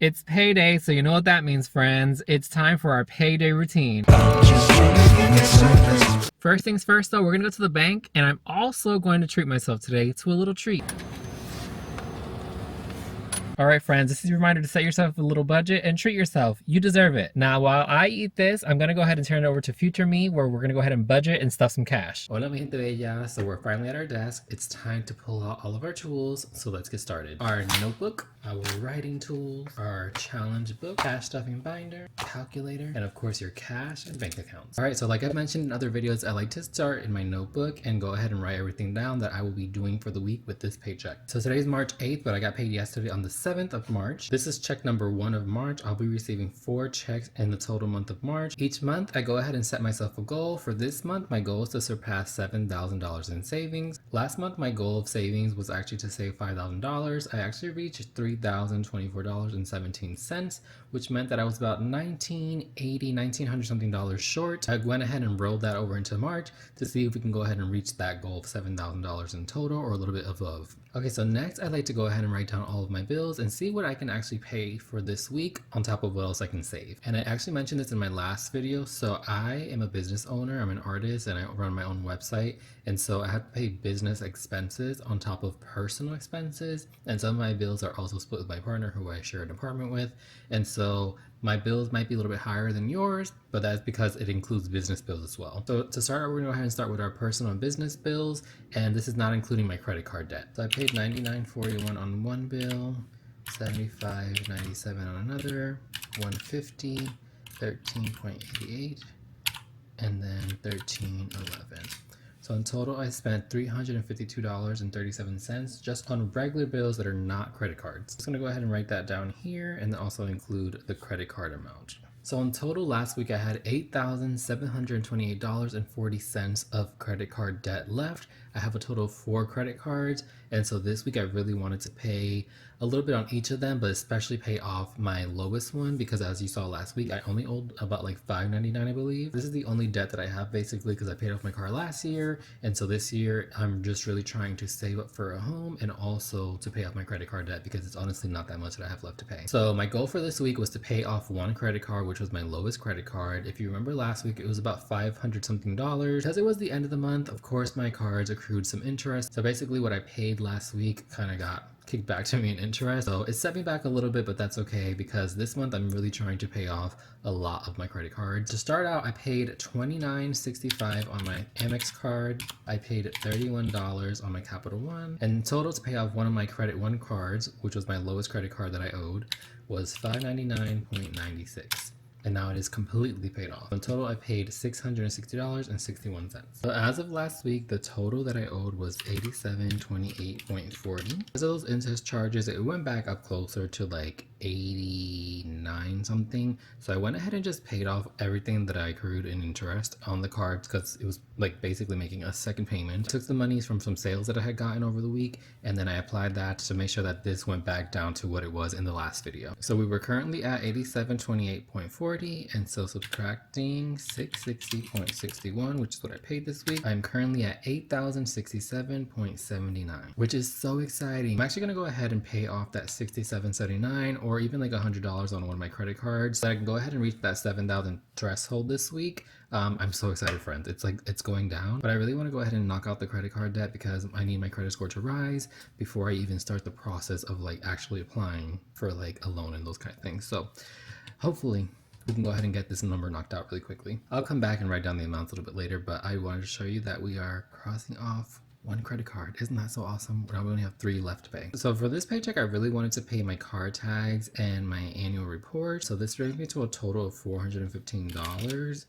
It's payday, so you know what that means, friends. It's time for our payday routine. First things first, though, we're gonna go to the bank, and I'm also going to treat myself today to a little treat. All right, friends, this is a reminder to set yourself a little budget and treat yourself. You deserve it. Now, while I eat this, I'm gonna go ahead and turn it over to future me, where we're gonna go ahead and budget and stuff some cash. Hola, mi gente bella. So we're finally at our desk. It's time to pull out all of our tools. So let's get started. Our notebook, our writing tools, our challenge book, cash stuffing binder, calculator, and of course your cash and bank accounts. All right, so like I've mentioned in other videos, I like to start in my notebook and go ahead and write everything down that I will be doing for the week with this paycheck. So today's March 8th, but I got paid yesterday on the 7th of March. This is check number 1 of March. I'll be receiving 4 checks in the total month of March. Each month, I go ahead and set myself a goal. For this month, my goal is to surpass $7,000 in savings. Last month, my goal of savings was actually to save $5,000. I actually reached $3,024.17, which meant that I was about $1,900 something dollars short. I went ahead and rolled that over into March to see if we can go ahead and reach that goal of $7,000 in total or a little bit above. Okay, so next I'd like to go ahead and write down all of my bills and see what I can actually pay for this week on top of what else I can save. And I actually mentioned this in my last video. So I am a business owner, I'm an artist, and I run my own website. And so I have to pay business expenses on top of personal expenses. And some of my bills are also split with my partner, who I share an apartment with. And so my bills might be a little bit higher than yours, but that's because it includes business bills as well. So to start, we're gonna go ahead and start with our personal and business bills, and this is not including my credit card debt. So I paid $99.41 on one bill, $75.97 on another, $150, $13.88, and then $13.11. So in total, I spent $352.37 just on regular bills that are not credit cards. I'm just gonna go ahead and write that down here and then also include the credit card amount. So in total, last week I had $8,728.40 of credit card debt left. I have a total of 4 credit cards, and so this week I really wanted to pay a little bit on each of them, but especially pay off my lowest one, because as you saw last week, I only owed about like $5.99, I believe. This is the only debt that I have basically because I paid off my car last year, and so this year I'm just really trying to save up for a home and also to pay off my credit card debt because it's honestly not that much that I have left to pay. So my goal for this week was to pay off one credit card, which was my lowest credit card. If you remember last week, it was about $500 something. Because it was the end of the month, of course my cards accrued some interest. So basically what I paid last week kind of got kicked back to me in interest. So it set me back a little bit, but that's okay because this month I'm really trying to pay off a lot of my credit cards. To start out, I paid $29.65 on my Amex card. I paid $31 on my Capital One. And in total, to pay off one of my Credit One cards, which was my lowest credit card that I owed, was $599.96. And now it is completely paid off. In total, I paid $660.61. So as of last week, the total that I owed was $87.28.40. As of those interest charges, it went back up closer to like 89 something. So I went ahead and just paid off everything that I accrued in interest on the cards because it was like basically making a second payment. I took the monies from some sales that I had gotten over the week, and then I applied that to make sure that this went back down to what it was in the last video. So we were currently at $87.28.40, and so subtracting $660.61, which is what I paid this week, I'm currently at $8,067.79, which is so exciting. I'm actually gonna go ahead and pay off that $67.79 or even like $100 on one of my credit cards so I can go ahead and reach that 7,000 threshold this week. I'm so excited, friends. It's like it's going down, but I really want to go ahead and knock out the credit card debt because I need my credit score to rise before I even start the process of like actually applying for like a loan and those kind of things. So hopefully we can go ahead and get this number knocked out really quickly. I'll come back and write down the amounts a little bit later, but I wanted to show you that we are crossing off one credit card. Isn't that so awesome? Now we only have 3 left to pay. So for this paycheck, I really wanted to pay my car tags and my annual report. So this brings me to a total of $415.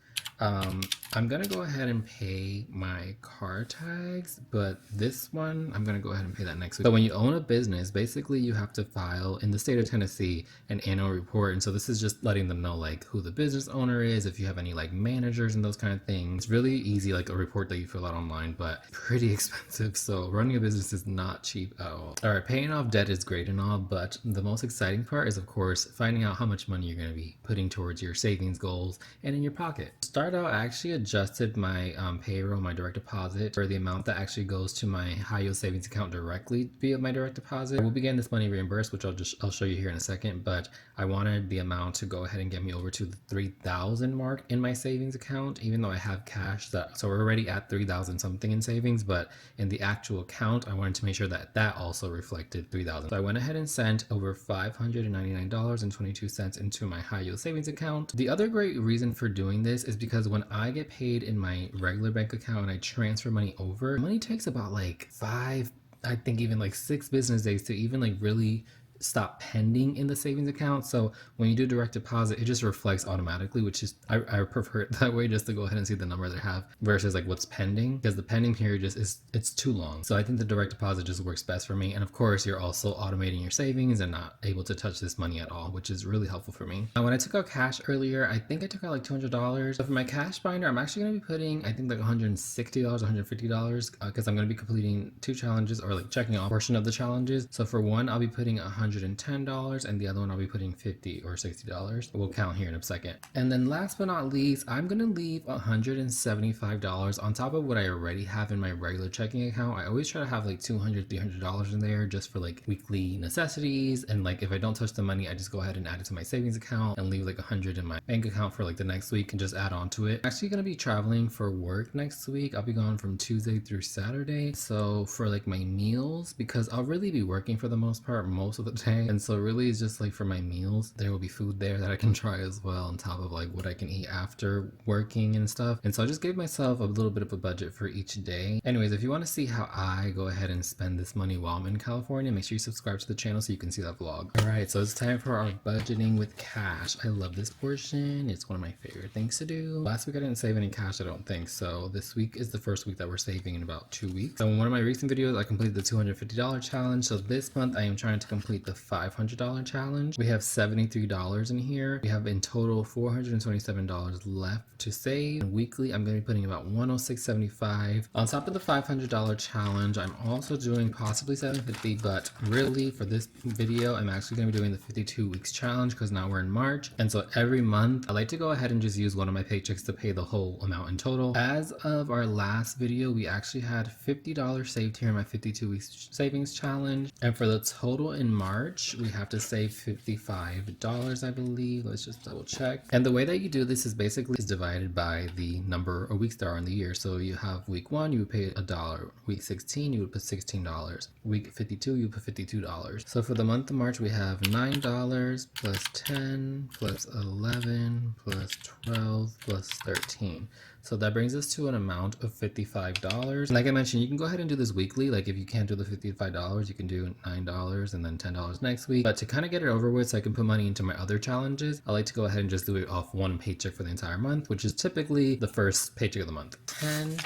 I'm gonna go ahead and pay my car tags, but this one, I'm gonna go ahead and pay that next week. So when you own a business, basically you have to file in the state of Tennessee an annual report. And so this is just letting them know like who the business owner is, if you have any like managers and those kind of things. It's really easy, like a report that you fill out online, but pretty expensive. So running a business is not cheap at all. All right, paying off debt is great and all, but the most exciting part is of course finding out how much money you're gonna be putting towards your savings goals and in your pocket. To start start out, I actually adjusted my payroll, my direct deposit, for the amount that actually goes to my high yield savings account directly via my direct deposit. I will be getting this money reimbursed, which I'll show you here in a second, but I wanted the amount to go ahead and get me over to the 3,000 mark in my savings account, even though I have cash so we're already at 3,000 something in savings, but in the actual account, I wanted to make sure that that also reflected 3,000. So I went ahead and sent over $599.22 into my high yield savings account. The other great reason for doing this is because when I get paid in my regular bank account and I transfer money over, money takes about like 5, I think even like 6 business days to even like really stop pending in the savings account. So when you do direct deposit, it just reflects automatically, which is I prefer it that way, just to go ahead and see the number they have versus like what's pending, because the pending period it's too long. So I think the direct deposit just works best for me. And of course, you're also automating your savings and not able to touch this money at all, which is really helpful for me. Now, when I took out cash earlier, I think I took out like $200. So for my cash binder, I'm actually going to be putting, I think like $160, $150, because I'm going to be completing 2 challenges, or like checking off a portion of the challenges. So for one, I'll be putting $110, and the other one I'll be putting $50 or $60. We'll count here in a second. And then last but not least, I'm gonna leave $175 on top of what I already have in my regular checking account. I always try to have like $200, $300 in there just for like weekly necessities, and like if I don't touch the money, I just go ahead and add it to my savings account and leave like 100 in my bank account for like the next week and just add on to it. I'm actually gonna be traveling for work next week. I'll be gone from Tuesday through Saturday. So for like my meals, because I'll really be working for the most part most of the day, and so really it's just like for my meals, there will be food there that I can try as well, on top of like what I can eat after working and stuff. And so I just gave myself a little bit of a budget for each day. Anyways, if you want to see how I go ahead and spend this money while I'm in California, make sure you subscribe to the channel so you can see that vlog. All right, so it's time for our budgeting with cash. I love this portion. It's one of my favorite things to do. Last week I didn't save any cash, I don't think, so this week is the first week that we're saving in about 2 weeks. So in one of my recent videos, I completed the $250 challenge. So this month I am trying to complete the $500 challenge. We have $73 in here. We have in total $427 left to save. And weekly, I'm going to be putting about $106.75. On top of the $500 challenge, I'm also doing possibly $750, but really for this video, I'm actually going to be doing the 52 weeks challenge because now we're in March. And so every month, I like to go ahead and just use one of my paychecks to pay the whole amount in total. As of our last video, we actually had $50 saved here in my 52 weeks savings challenge. And for the total in March, we have to save $55, I believe. Let's just double check. And the way that you do this is basically divided by the number of weeks there are in the year. So you have week 1, you would pay $1. Week 16, you would put $16. Week 52, you put $52. So for the month of March, we have $9 plus 10 plus 11 plus 12 plus 13. So that brings us to an amount of $55. Like I mentioned, you can go ahead and do this weekly. Like if you can't do the $55, you can do $9 and then $10 next week. But to kind of get it over with so I can put money into my other challenges, I like to go ahead and just do it off one paycheck for the entire month, which is typically the first paycheck of the month. 10,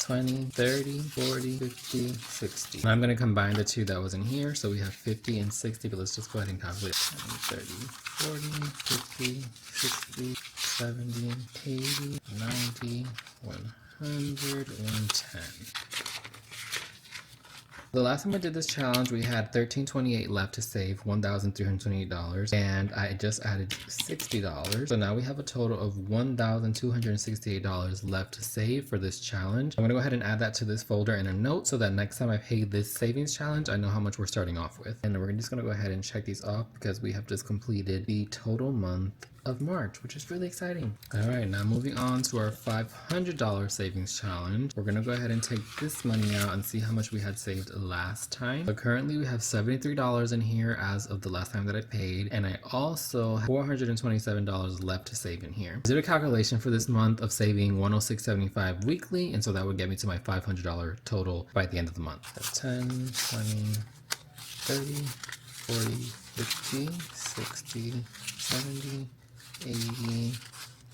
20, 30, 40, 50, 60. And I'm going to combine the two that was in here. So we have 50 and 60, but let's just go ahead and calculate 20, 30, 40, 50, 60, 70, 80, 90, 100, 110. The last time I did this challenge, we had $1,328 left to save, $1,328, and I just added $60. So now we have a total of $1,268 left to save for this challenge. I'm gonna go ahead and add that to this folder in a note so that next time I pay this savings challenge, I know how much we're starting off with. And we're just gonna go ahead and check these off because we have just completed the total month of March, which is really exciting. All right, now moving on to our $500 savings challenge. We're gonna go ahead and take this money out and see how much we had saved last time. So currently we have $73 in here as of the last time that I paid, and I also have $427 left to save in here. I did a calculation for this month of saving $106.75 weekly, and so that would get me to my $500 total by the end of the month. That's 10, 20, 30, 40, 50, 60, 70, 80,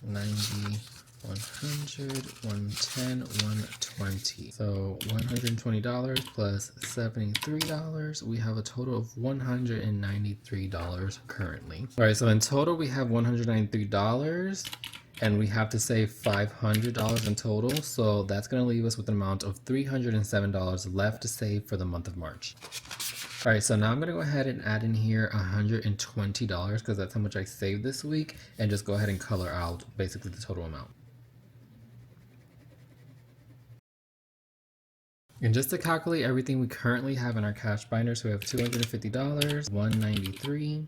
90, 100, 110, 120. So $120 plus $73. We have a total of $193 currently. All right, so in total we have $193. And we have to save $500 in total. So that's going to leave us with an amount of $307 left to save for the month of March. All right, so now I'm gonna go ahead and add in here $120 because that's how much I saved this week, and just go ahead and color out basically the total amount. And just to calculate everything we currently have in our cash binder, so we have $250, $193,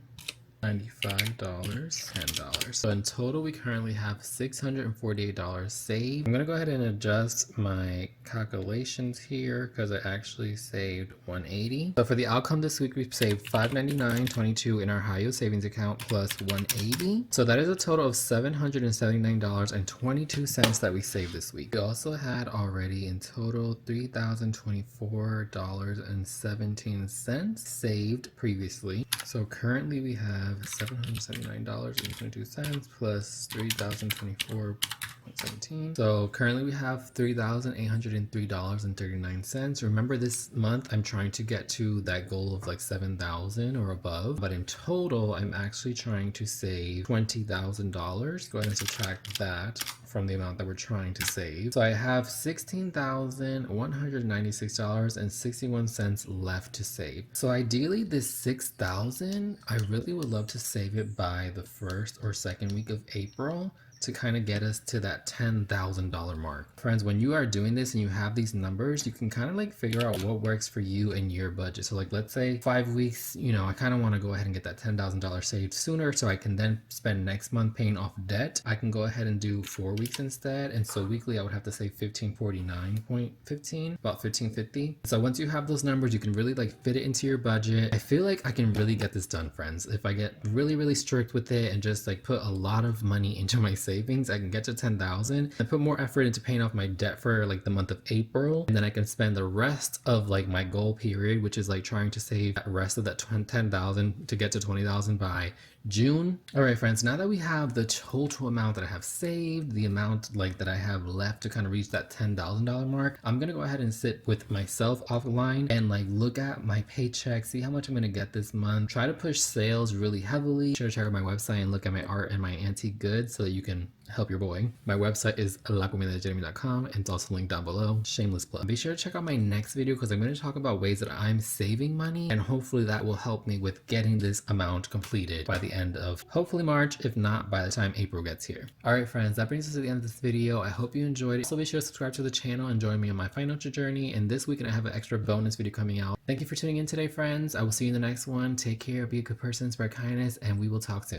$95, $10. So in total, we currently have $648 saved. I'm gonna go ahead and adjust my calculations here because I actually saved $180. So for the outcome this week, we've saved $599.22 in our high yield savings account plus $180. So that is a total of $779.22 that we saved this week. We also had already in total $3,024.17 saved previously. So currently we have $779.22 plus $3,024.17. So currently we have $3,803.39. Remember, this month I'm trying to get to that goal of like 7,000 or above, but in total I'm actually trying to save $20,000. Go ahead and subtract that from the amount that we're trying to save. So I have $16,196.61 left to save. So ideally this $6,000, I really would love to save it by the first or second week of April to kind of get us to that $10,000 mark. Friends, when you are doing this and you have these numbers, you can kind of like figure out what works for you and your budget. So like, let's say 5 weeks, you know, I kind of want to go ahead and get that $10,000 saved sooner so I can then spend next month paying off debt. I can go ahead and do 4 weeks instead. And so weekly I would have to save 1549.15, about 1550. So once you have those numbers, you can really like fit it into your budget. I feel like I can really get this done, friends. If I get really, really strict with it and just like put a lot of money into my savings, I can get to 10,000 and put more effort into paying off my debt for like the month of April, and then I can spend the rest of like my goal period, which is like trying to save the rest of that 10,000 to get to 20,000 by June. All right, friends, now that we have the total amount that I have saved, the amount like that I have left to kind of reach that $10,000 mark, I'm gonna go ahead and sit with myself offline and like look at my paycheck, see how much I'm gonna get this month, try to push sales really heavily. Be sure to check out my website and look at my art and my antique goods so that you can help your boy. My website is jeremie.com and it's also linked down below. Shameless plug. Be sure to check out my next video because I'm going to talk about ways that I'm saving money, and hopefully that will help me with getting this amount completed by the end of hopefully March, if not by the time April gets here. All right, friends, that brings us to the end of this video. I hope you enjoyed it. So be sure to subscribe to the channel and join me on my financial journey. And this weekend I have an extra bonus video coming out. Thank you for tuning in today, friends. I will see you in the next one. Take care, be a good person, spread kindness, and we will talk soon.